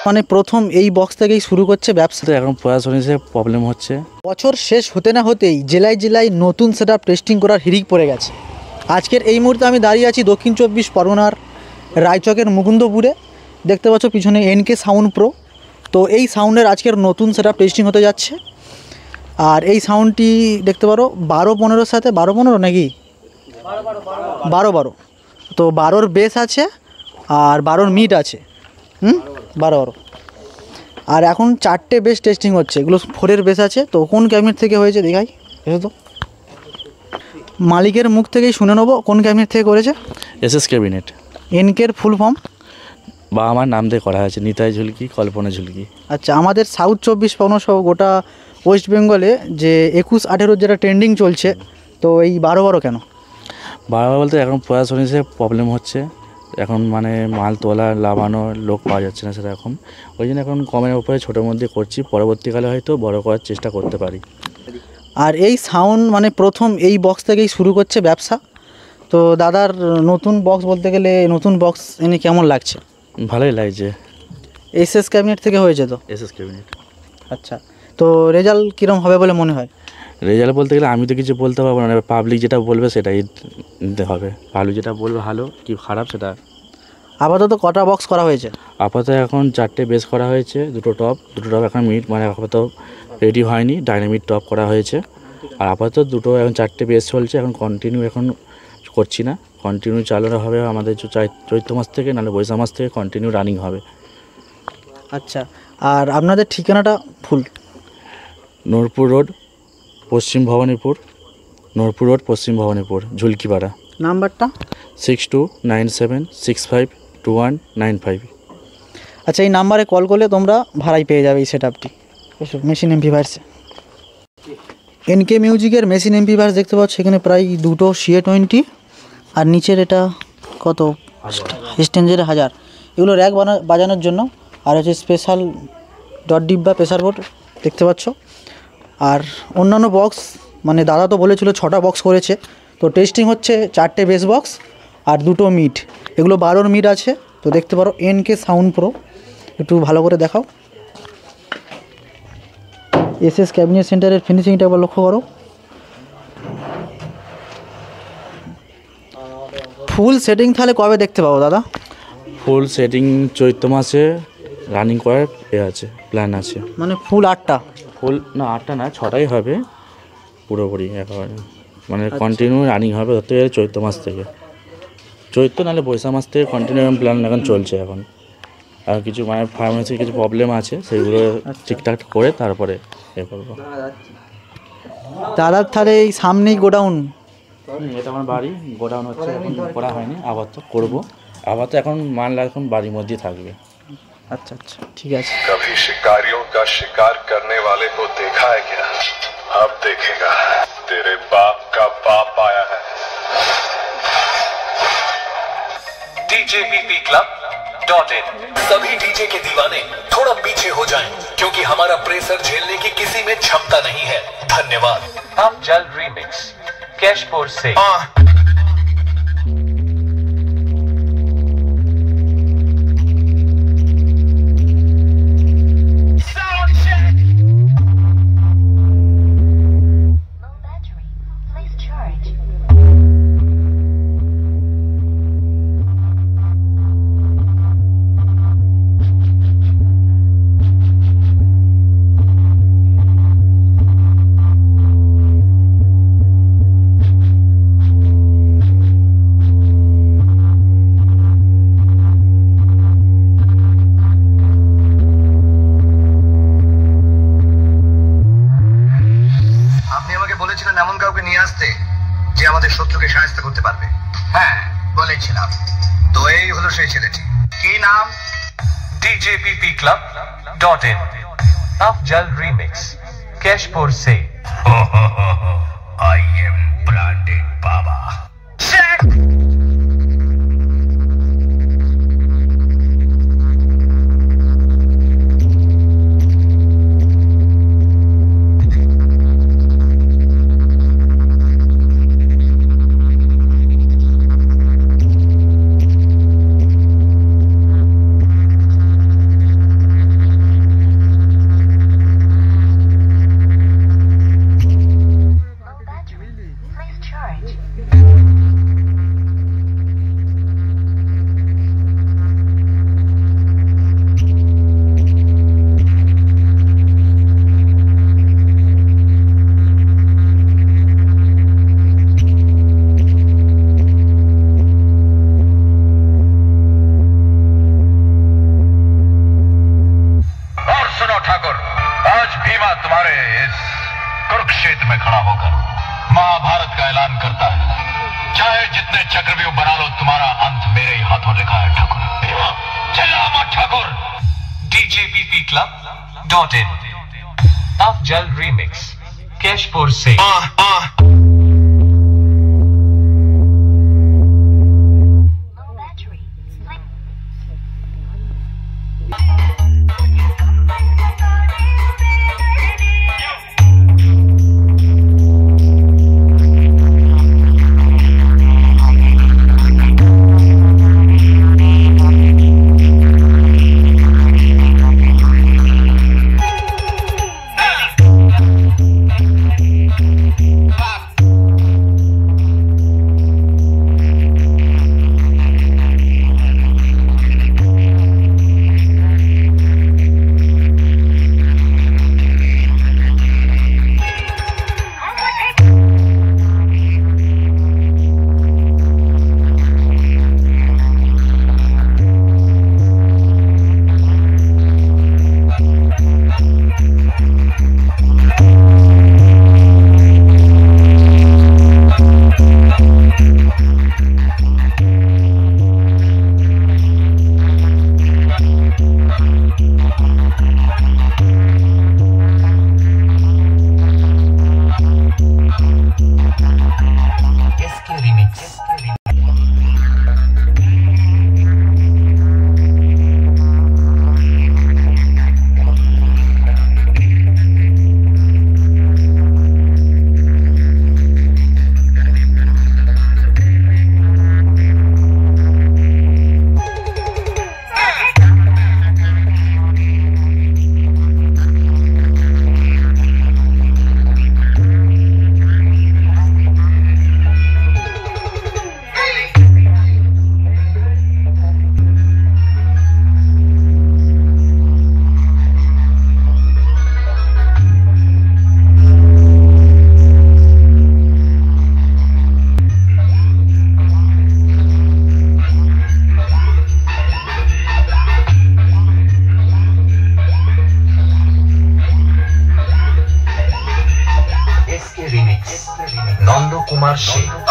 মানে প্রথম এই বক্স থেকেই শুরু করছে ব্যবসা। তো এখন প্রশাসনিক প্রবলেম হচ্ছে। বছর শেষ হতে না হতেই জেলায় জেলায় নতুন সেটআপ টেস্টিং করার হিড়িক পড়ে গেছে। আজকের এই মুহূর্তে আমি দাঁড়িয়ে আছি দক্ষিণ চব্বিশ পরগনার রায়চকের মুকুন্দপুরে। দেখতে পাচ্ছ পিছনে এনকে সাউন্ড প্রো। তো এই সাউন্ডের আজকের নতুন সেটআপ টেস্টিং হতে যাচ্ছে। আর এই সাউন্ডটি দেখতে পারো 12-15 সাথে 12-15 নাকি 12-12। তো 12-র বেস আছে আর 12-র মিড আছে। 12-12। আর এখন 4টে বেস টেস্টিং হচ্ছে, এগুলো 4-এর বেস আছে। তো কোন ক্যাবিনেট থেকে হয়েছে দেখাই, এসো তো। মালিকের মুখ থেকেই শুনে নেবো কোন ক্যাবিনেট থেকে করেছে। SS cabinet. এনকের ফুল ফর্ম বা আমার নাম দিয়ে করা হয়েছে, নিতাই ঝুলকি, কল্পনা ঝুলকি। আচ্ছা, আমাদের সাউথ 24 পরগনা সহ গোটা ওয়েস্ট বেঙ্গলে যে 21-18 যেটা ট্রেন্ডিং চলছে, তো এই 12-12 কেন? 12 বলতে এখন প্রশাসনিক প্রবলেম হচ্ছে। এখন মানে মাল তোলা লাভানো লোক পাওয়া যাচ্ছে না সেরকম, ওই জন্য এখন কমের উপরে ছোটোর মধ্যে করছি। পরবর্তীকালে হয়তো বড় করার চেষ্টা করতে পারি। আর এই সাউন্ড মানে প্রথম এই বক্স থেকেই শুরু করছে ব্যবসা। তো দাদার নতুন বক্স বলতে গেলে নতুন বক্স এনে কেমন লাগছে? ভালোই লাগছে। এসএস ক্যাবিনেট থেকে হয়েছে তো? SS cabinet. আচ্ছা, তো রেজাল্ট কীরকম হবে বলে মনে হয়? রেজাল্ট বলতে গেলে আমি তো কিছু বলতে পারবো না, পাবলিক যেটা বলবে সেটাই নিতে হবে। পাবলিক যেটা বলবে ভালো কি খারাপ সেটা। আপাতত কটা বক্স করা হয়েছে? আপাতত এখন 4টে বেস করা হয়েছে, দুটো টপ এখন মিড মানে আপাতত রেডি হয়নি। ডাইনামিক টপ করা হয়েছে। আর আপাতত দুটো এখন 4টে বেস চলছে। এখন কন্টিনিউ এখন করছি না, কন্টিনিউ চালানো হবে আমাদের চৈত্র মাস থেকে, নাহলে বৈশাখ মাস থেকে কন্টিনিউ রানিং হবে। আচ্ছা, আর আপনাদের ঠিকানাটা ফুল? নূরপুর রোড, পশ্চিম ভবানীপুর। নূরপুর রোড, পশ্চিম ভবানীপুর, ঝুলকিপাড়া। নাম্বারটা? 6297652195। আচ্ছা, এই নাম্বারে কল করলে তোমরা ভাড়াই পেয়ে যাবে এই সেটআপটি। এসো মেশিন এমপ্লিফায়ার্সে। এনকে মিউজিকের মেশিন এমপ্লিফায়ার্স দেখতে পাচ্ছ এখানে প্রায় দুটো CA20 আর নিচের এটা কত স্টেঞ্জের 1000। এগুলো র্যাক বাজানোর জন্য। আর হচ্ছে স্পেশাল ডিব্বা প্রেসার বোর্ড দেখতে পাচ্ছ। আর অন্যান্য বক্স মানে দাদা তো বলেছিল 6টা বক্স করেছে। তো টেস্টিং হচ্ছে 4টে বেস বক্স আর দুটো মিড। এগুলো 12-র মিড আছে। তো দেখতে পারো এনকে সাউন্ড প্রো, একটু ভালো করে দেখাও। এসএস ক্যাবিনেট সেন্টারের ফিনিশিংটা আবার লক্ষ্য করো। ফুল সেটিং তাহলে কবে দেখতে পাবো দাদা? ফুল সেটিং চৈত্র মাসে রানিং করার আছে, প্ল্যান আছে। মানে ফুল 8টা? ফুল না 8টা না, 6টাই হবে পুরোপুরি একেবারে। মানে কন্টিনিউ রানিং হবে ধরতে গেলে চৈত্র মাস থেকে। চৈত্র নাহলে বৈশাখ মাস থেকে কন্টিনিউ প্ল্যান এখন চলছে এখন। আর কিছু মানে ফার্মেসির কিছু প্রবলেম আছে, সেগুলো ঠিকঠাক করে তারপরে এ করবো। দাদার তাহলে এই সামনেই গোডাউন? এটা আমার বাড়ি, গোডাউন হচ্ছে এখন করা হয়নি, আবার তো করবো। আবার তো এখন মাল এখন বাড়ির মধ্যেই থাকবে। अच्छा अच्छा ठीक है। कभी शिकारियों का शिकार करने वाले को देखा है क्या? अब देखेगा। तेरे बाप का बाप आया है। DJPPClub.in। सभी डीजे के दीवाने थोड़ा पीछे हो जाएं, क्योंकि हमारा प्रेशर झेलने की किसी में क्षमता नहीं है। धन्यवाद। अब जल्द रीमिक्स कैशपोर से। এমন কাউকে নিয়ে আসতে যে আমাদের শত্রুকে সাহায্য করতে পারবে। হ্যাঁ বলেছিলাম তো, এই হলো সেই ছেলেটি। কি নাম? DJPPClub.in। अब जल्द रीमिक्स कैशपोर से। आई एम ब्रांडेड बाबा। कुरुक्षेत्र में खड़ा होकर महाभारत का ऐलान करता है, चाहे जितने चक्रव्यूह बना लो, तुम्हारा अंत मेरे ही हाथों लिखा है ठाकुर। चला मत ठाकुर। djppclub.in अफजल रीमिक्स केशपुर से। नंदकुमार शेख।